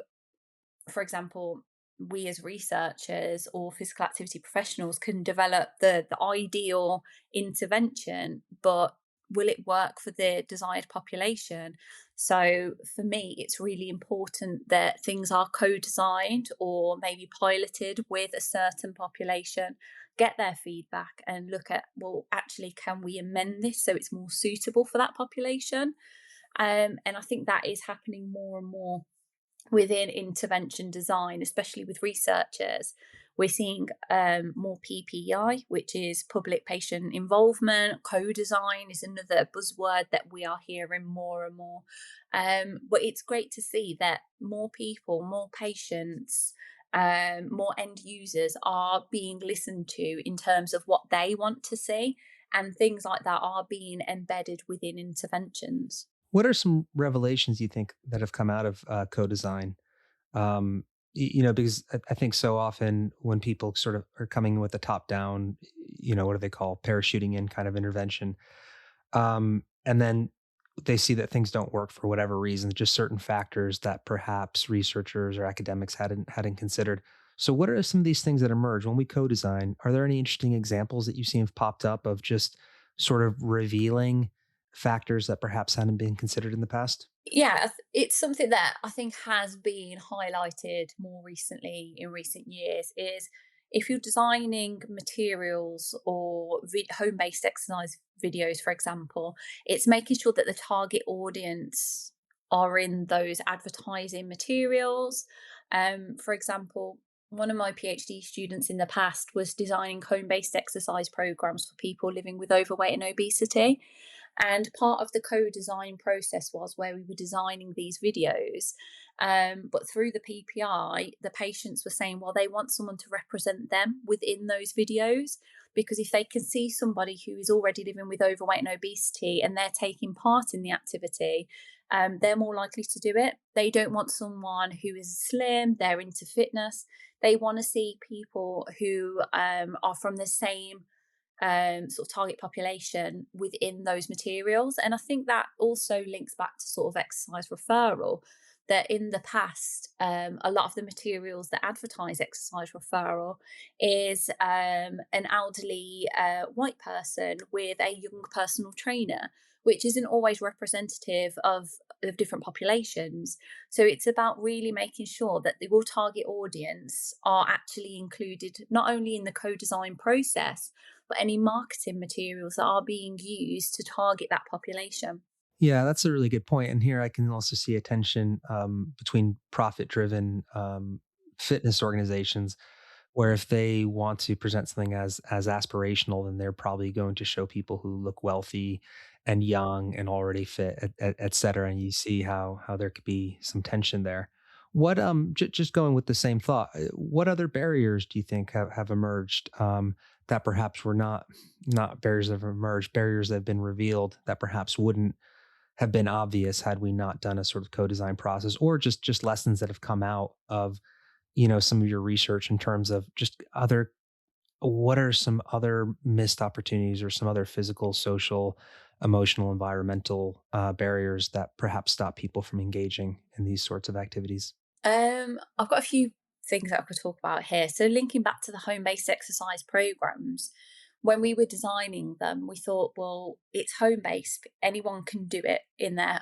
for example, we as researchers or physical activity professionals can develop the ideal intervention, but will it work for the desired population? So for me, it's really important that things are co-designed or maybe piloted with a certain population, get their feedback and look at, well, actually, can we amend this so it's more suitable for that population? And I think that is happening more and more within intervention design, especially with researchers. We're seeing more PPI, which is public patient involvement. Co-design is another buzzword that we are hearing more and more. But it's great to see that more people, more patients, more end users are being listened to in terms of what they want to see, and things like that are being embedded within interventions. What are some revelations you think that have come out of co-design? Um, because I think so often when people sort of are coming with a top-down, what do they call parachuting in kind of intervention, and then they see that things don't work for whatever reason, just certain factors that perhaps researchers or academics hadn't considered. So, what are some of these things that emerge when we co-design? Are there any interesting examples that you've seen have popped up of just sort of revealing factors that perhaps hadn't been considered in the past? Yeah, it's something that I think has been highlighted more recently in recent years. Is if you're designing materials or home-based exercise videos, for example, it's making sure that the target audience are in those advertising materials. For example, one of my PhD students in the past was designing home-based exercise programs for people living with overweight and obesity. And part of the co-design process was where we were designing these videos. But through the PPI, the patients were saying, well, they want someone to represent them within those videos. Because if they can see somebody who is already living with overweight and obesity and they're taking part in the activity, they're more likely to do it. They don't want someone who is slim, they're into fitness. They want to see people who are from the same sort of target population within those materials. And I think that also links back to sort of exercise referral. That in the past, a lot of the materials that advertise exercise referral is an elderly white person with a young personal trainer, which isn't always representative of different populations. So it's about really making sure that your target audience are actually included not only in the co-design process, but any marketing materials that are being used to target that population. Yeah, that's a really good point. And here I can also see a tension between profit-driven fitness organizations, where if they want to present something as aspirational, then they're probably going to show people who look wealthy and young and already fit, et cetera. And you see how there could be some tension there. What just going with the same thought, what other barriers do you think have emerged, that perhaps were not barriers that have emerged, barriers that have been revealed that perhaps wouldn't have been obvious had we not done a sort of co-design process, or just lessons that have come out of some of your research in terms of just other what are some other missed opportunities or some other physical, social, emotional, environmental barriers that perhaps stop people from engaging in these sorts of activities? I've got a few things that I could talk about here. So linking back to the home-based exercise programs, when we were designing them, we thought, well, it's home-based. Anyone can do it in their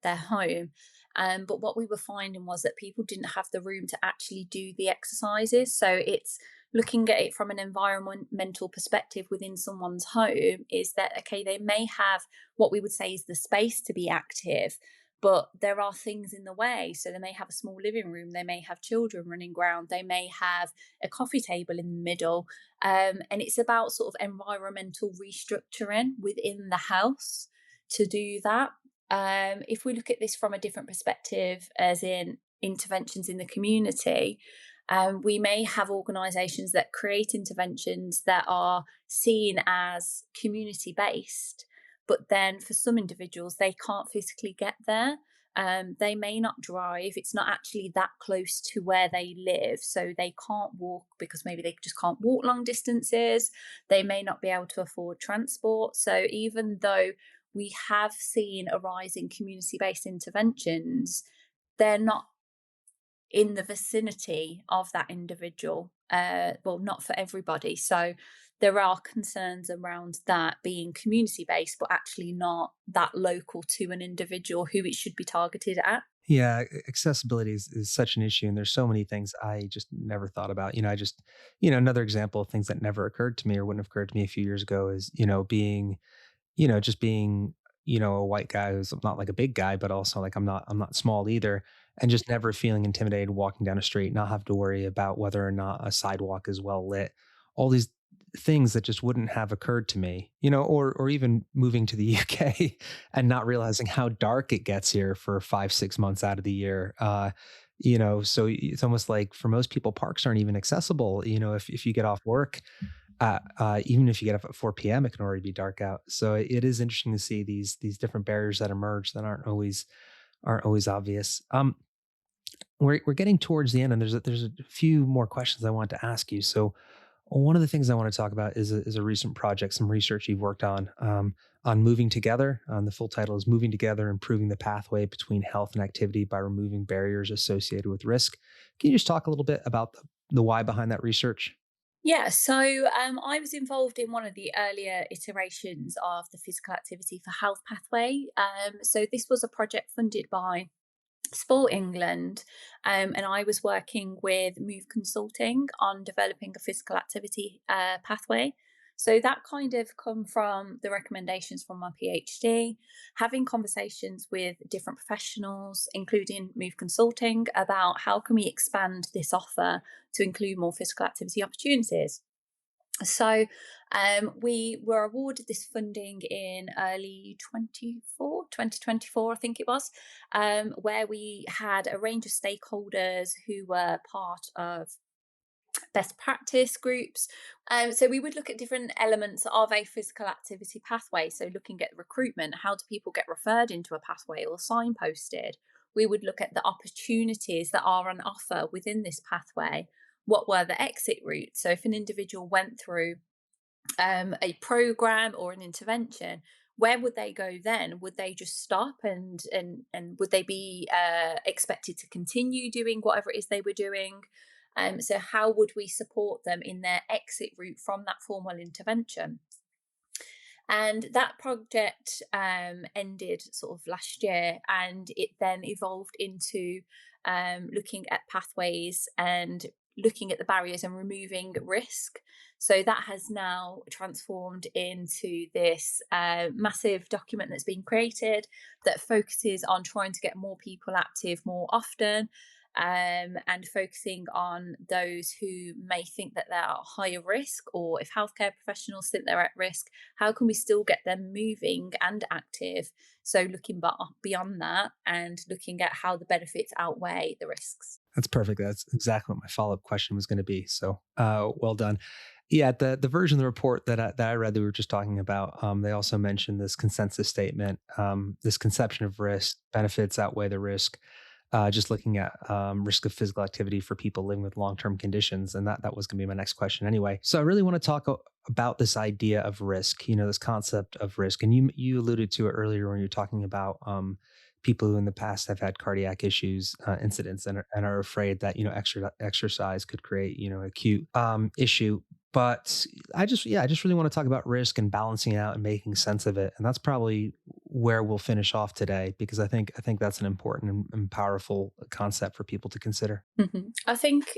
home. But what we were finding was that people didn't have the room to actually do the exercises. So it's looking at it from an environmental perspective within someone's home is that, okay, they may have what we would say is the space to be active, but there are things in the way. So they may have a small living room, they may have children running around, they may have a coffee table in the middle. And it's about sort of environmental restructuring within the house to do that. If we look at this from a different perspective, as in interventions in the community, we may have organisations that create interventions that are seen as community based, but then for some individuals, they can't physically get there. They may not drive, it's not actually that close to where they live, so they can't walk because maybe they just can't walk long distances. They may not be able to afford transport. So even though we have seen a rise in community based interventions, they're not in the vicinity of that individual. Well, not for everybody. So there are concerns around that being community based, but actually not that local to an individual who it should be targeted at. Yeah, accessibility is such an issue, and there's so many things I just never thought about. I just, another example of things that never occurred to me or wouldn't have occurred to me a few years ago is, being just being, a white guy who's not like a big guy, but also like I'm not small either. And just never feeling intimidated walking down a street, not have to worry about whether or not a sidewalk is well lit. All these things that just wouldn't have occurred to me, or even moving to the UK and not realizing how dark it gets here for 5, 6 months out of the year. So it's almost like for most people, parks aren't even accessible. If you get off work, even if you get up at 4 p.m., it can already be dark out. So it is interesting to see these different barriers that emerge that aren't always obvious. We're getting towards the end, and there's a few more questions I want to ask you. So one of the things I want to talk about is a recent project, some research you've worked on moving together. The full title is "Moving Together: Improving the Pathway Between Health and Activity by Removing Barriers Associated with Risk." Can you just talk a little bit about the why behind that research? Yeah, so I was involved in one of the earlier iterations of the physical activity for health pathway. So this was a project funded by Sport England, and I was working with Move Consulting on developing a physical activity pathway. So that kind of come from the recommendations from my PhD, having conversations with different professionals, including Move Consulting, about how can we expand this offer to include more physical activity opportunities. So we were awarded this funding in early 2024, I think it was, where we had a range of stakeholders who were part of best practice groups. So we would look at different elements of a physical activity pathway. So looking at recruitment, how do people get referred into a pathway or signposted? We would look at the opportunities that are on offer within this pathway. What were the exit routes? So if an individual went through a program or an intervention, where would they go then? Would they just stop and would they be expected to continue doing whatever it is they were doing? So how would we support them in their exit route from that formal intervention? And that project ended sort of last year, and it then evolved into looking at pathways and looking at the barriers and removing risk. So that has now transformed into this massive document that's been created that focuses on trying to get more people active more often. and focusing on those who may think that they're at higher risk, or if healthcare professionals think they're at risk, how can we still get them moving and active? So looking beyond that and looking at how the benefits outweigh the risks. That's perfect. That's exactly what my follow-up question was going to be. So, well done. Yeah, the version of the report that I read that we were just talking about, they also mentioned this consensus statement, this conception of risk, benefits outweigh the risk. Just looking at risk of physical activity for people living with long-term conditions, and that was going to be my next question anyway. So I really want to talk about this idea of risk. This concept of risk, and you alluded to it earlier when you were talking about people who in the past have had cardiac issues, incidents, and are afraid that exercise could create acute issue. But I just really want to talk about risk and balancing it out and making sense of it. And that's probably where we'll finish off today, because I think that's an important and powerful concept for people to consider. I think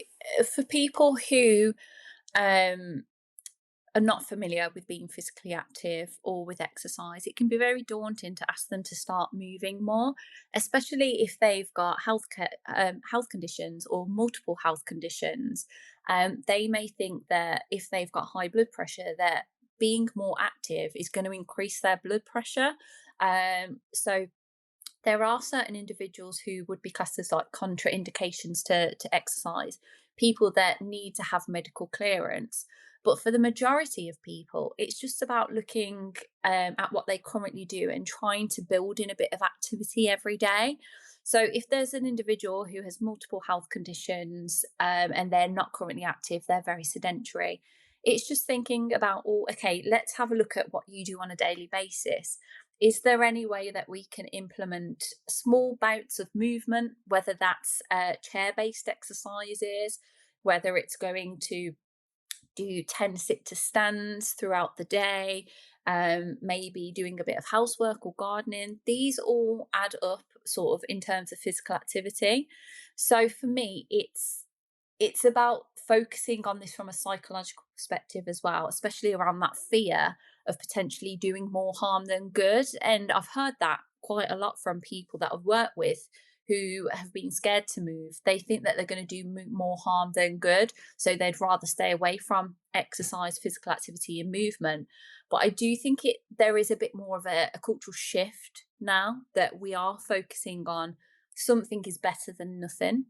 for people who um, are not familiar with being physically active or with exercise, it can be very daunting to ask them to start moving more, especially if they've got health conditions or multiple health conditions. They may think that if they've got high blood pressure, that being more active is going to increase their blood pressure. So there are certain individuals who would be classed as like contraindications to exercise, people that need to have medical clearance. But for the majority of people, it's just about looking at what they currently do and trying to build in a bit of activity every day. So if there's an individual who has multiple health conditions and they're not currently active, they're very sedentary. It's just thinking about, oh, okay, let's have a look at what you do on a daily basis. Is there any way that we can implement small bouts of movement, whether that's chair based exercises, whether it's going to do 10 sit to stands throughout the day, maybe doing a bit of housework or gardening? These all add up sort of in terms of physical activity. So for me, it's about focusing on this from a psychological perspective as well, especially around that fear of potentially doing more harm than good. And I've heard that quite a lot from people that I've worked with who have been scared to move. They think that they're going to do more harm than good. So they'd rather stay away from exercise, physical activity, and movement. But I do think there is a bit more of a cultural shift now that we are focusing on something is better than nothing.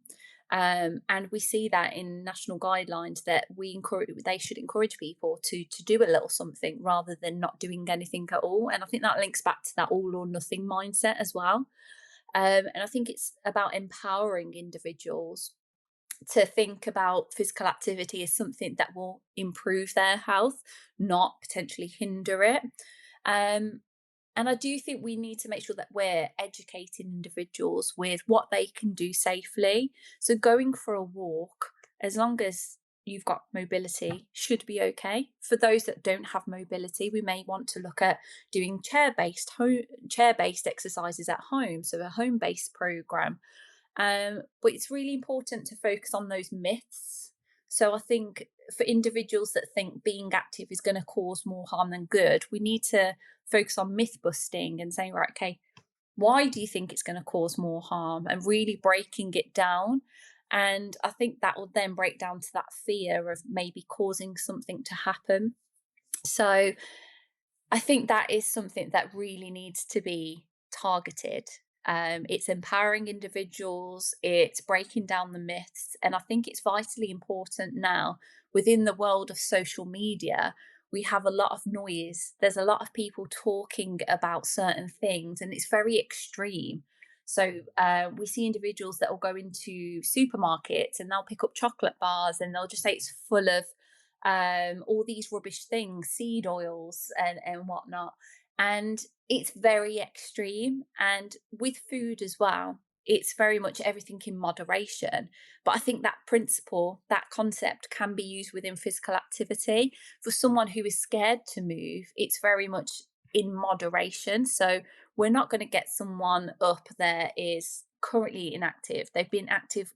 And we see that in national guidelines that they should encourage people to do a little something rather than not doing anything at all. And I think that links back to that all or nothing mindset as well. And I think it's about empowering individuals to think about physical activity as something that will improve their health, not potentially hinder it. Um, and I do think we need to make sure that we're educating individuals with what they can do safely. So going for a walk, as long as you've got mobility, should be okay. For those that don't have mobility, we may want to look at doing chair based exercises at home, so a home based program. But it's really important to focus on those myths. So I think for individuals that think being active is going to cause more harm than good, we need to focus on myth busting and saying, right, okay, why do you think it's going to cause more harm? And really breaking it down. And I think that will then break down to that fear of maybe causing something to happen. So I think that is something that really needs to be targeted. It's empowering individuals, it's breaking down the myths. And I think it's vitally important now within the world of social media. We have a lot of noise. There's a lot of people talking about certain things, and it's very extreme. So we see individuals that will go into supermarkets and they'll pick up chocolate bars and they'll just say it's full of all these rubbish things, seed oils and whatnot. And it's very extreme. And with food as well, it's very much everything in moderation. But I think that principle, that concept can be used within physical activity. For someone who is scared to move, it's very much in moderation. So we're not going to get someone up that is currently inactive. They've been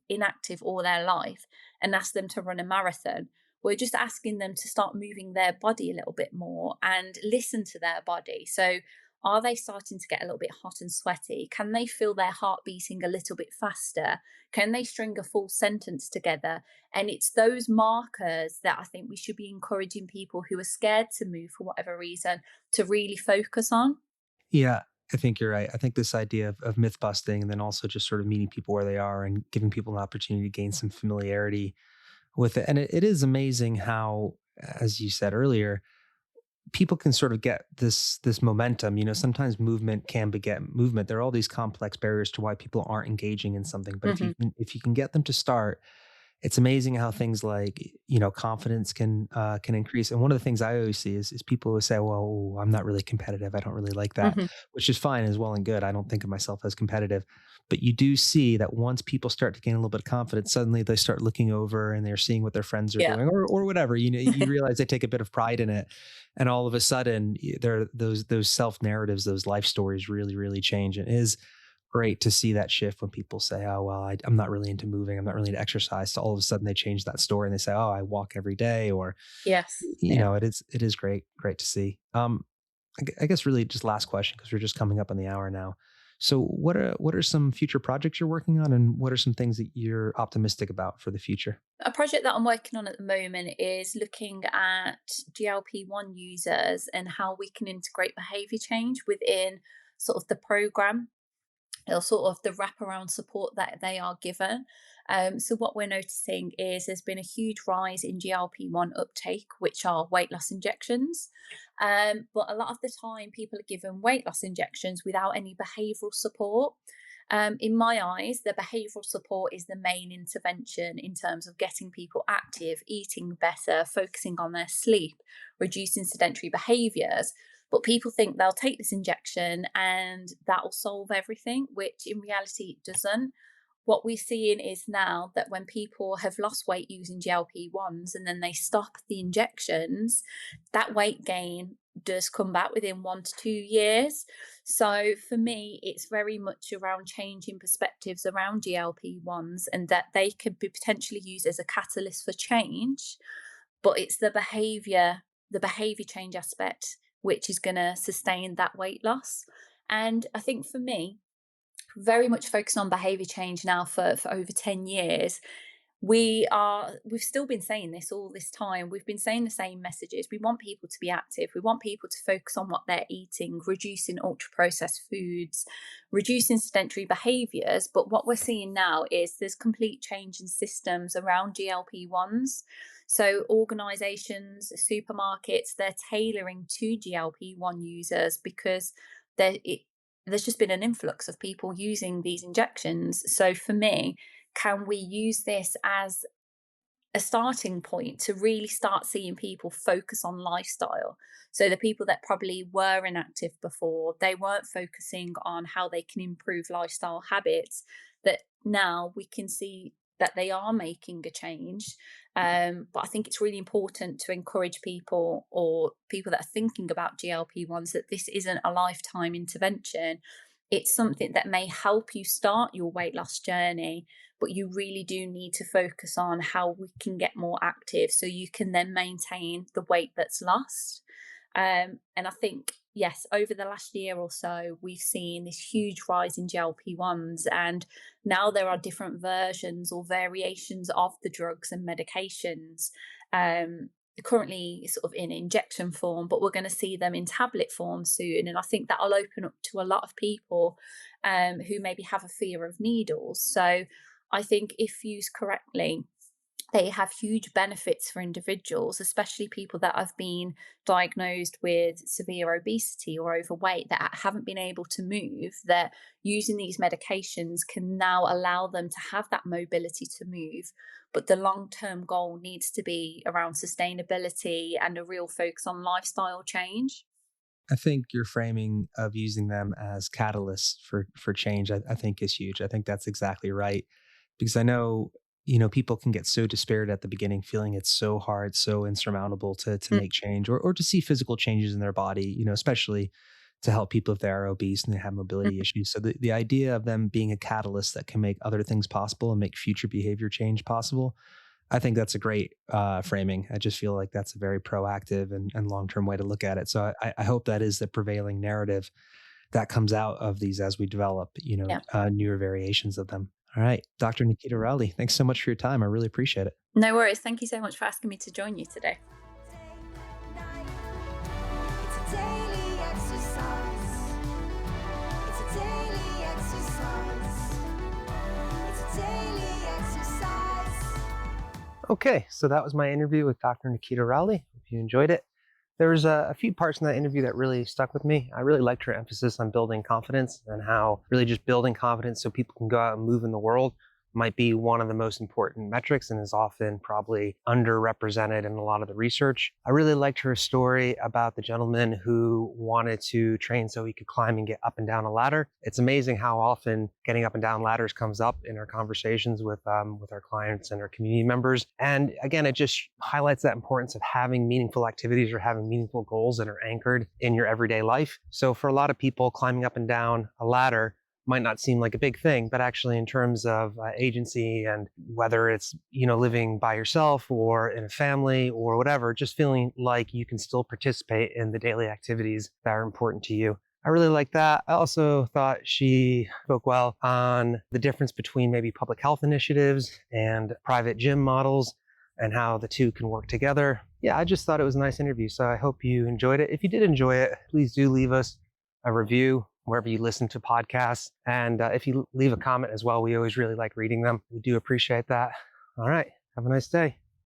inactive all their life and ask them to run a marathon. We're just asking them to start moving their body a little bit more and listen to their body. So Are they starting to get a little bit hot and sweaty? Can they feel their heart beating a little bit faster? Can they string a full sentence together? And it's those markers that I think we should be encouraging people who are scared to move for whatever reason to really focus on. Yeah, I think you're right. I think this idea of myth busting and then also just sort of meeting people where they are and giving people an opportunity to gain some familiarity with it. And it is amazing how, as you said earlier, people can sort of get this momentum. Sometimes movement can beget movement. There are all these complex barriers to why people aren't engaging in something. But Hmm. if you can get them to start, it's amazing how things like confidence can increase. And one of the things I always see is people who say, "Well, I'm not really competitive. I don't really like that," Hmm. which is fine as well and good. I don't think of myself as competitive, but you do see that once people start to gain a little bit of confidence, suddenly they start looking over and they're seeing what their friends are Yeah. doing, or whatever. You realize they take a bit of pride in it, and all of a sudden, there those self narratives, those life stories really change. And it is great to see that shift when people say, "Oh, well, I'm not really into moving. I'm not really into exercise." So all of a sudden they change that story and they say, "Oh, I walk every day," or, Yes. Yeah. it is great to see. I guess really just last question, because we're just coming up on the hour now. So what are some future projects you're working on, and what are some things that you're optimistic about for the future? A project that I'm working on at the moment is looking at GLP-1 users and how we can integrate behavior change within sort of the program or sort of the wraparound support that they are given. So what we're noticing is there's been a huge rise in GLP-1 uptake, which are weight loss injections. But a lot of the time, people are given weight loss injections without any behavioural support. In my eyes, the behavioural support is the main intervention in terms of getting people active, eating better, focusing on their sleep, reducing sedentary behaviours. But people think they'll take this injection and that will solve everything, which in reality it doesn't. What we're seeing is now that when people have lost weight using GLP-1s and then they stop the injections, that weight gain does come back within 1 to 2 years. So for me, it's very much around changing perspectives around GLP-1s and that they could be potentially used as a catalyst for change, but it's the behavior change aspect which is going to sustain that weight loss. And I think for me, very much focused on behavior change now for over 10 years. We've still been saying this all this time. We've been saying the same messages. We want people to be active. We want people to focus on what they're eating, reducing ultra processed foods, reducing sedentary behaviors. But what we're seeing now is there's complete change in systems around GLP-1s. So organizations, supermarkets, they're tailoring to GLP-1 users because there's just been an influx of people using these injections. So for me, can we use this as a starting point to really start seeing people focus on lifestyle? So the people that probably were inactive before, they weren't focusing on how they can improve lifestyle habits, that now we can see that they are making a change. But I think it's really important to encourage people or people that are thinking about GLP-1s that this isn't a lifetime intervention. It's something that may help you start your weight loss journey, but you really do need to focus on how we can get more active so you can then maintain the weight that's lost. And I think, yes, over the last year or so, we've seen this huge rise in GLP-1s, and now there are different versions or variations of the drugs and medications. Currently, sort of in injection form, but we're going to see them in tablet form soon. And I think that'll open up to a lot of people who maybe have a fear of needles. So I think if used correctly, they have huge benefits for individuals, especially people that have been diagnosed with severe obesity or overweight that haven't been able to move, that using these medications can now allow them to have that mobility to move. But the long term goal needs to be around sustainability and a real focus on lifestyle change. I think your framing of using them as catalysts for change, I think is huge. I think that's exactly right, because I know people can get so despaired at the beginning, feeling it's so hard, so insurmountable to Mm. make change, or to see physical changes in their body. Especially to help people if they are obese and they have mobility issues. So the idea of them being a catalyst that can make other things possible and make future behavior change possible, I think that's a great framing. I just feel like that's a very proactive and long-term way to look at it. So I hope that is the prevailing narrative that comes out of these as we develop, Yeah. newer variations of them. All right, Dr. Nikita Rowley, thanks so much for your time. I really appreciate it. No worries. Thank you so much for asking me to join you today. Night. It's a daily exercise. It's a daily exercise. It's a daily exercise. Okay, so that was my interview with Dr. Nikita Rowley. Hope you enjoyed it. There was a few parts in that interview that really stuck with me. I really liked her emphasis on building confidence and how really just building confidence so people can go out and move in the world might be one of the most important metrics and is often probably underrepresented in a lot of the research. I really liked her story about the gentleman who wanted to train so he could climb and get up and down a ladder. It's amazing how often getting up and down ladders comes up in our conversations with our clients and our community members. And again, it just highlights that importance of having meaningful activities or having meaningful goals that are anchored in your everyday life. So for a lot of people, climbing up and down a ladder might not seem like a big thing, but actually in terms of agency and whether it's, living by yourself or in a family or whatever, just feeling like you can still participate in the daily activities that are important to you. I really like that. I also thought she spoke well on the difference between maybe public health initiatives and private gym models and how the two can work together. Yeah, I just thought it was a nice interview. So I hope you enjoyed it. If you did enjoy it, please do leave us a review wherever you listen to podcasts. And if you leave a comment as well, we always really like reading them. We do appreciate that. All right. Have a nice day.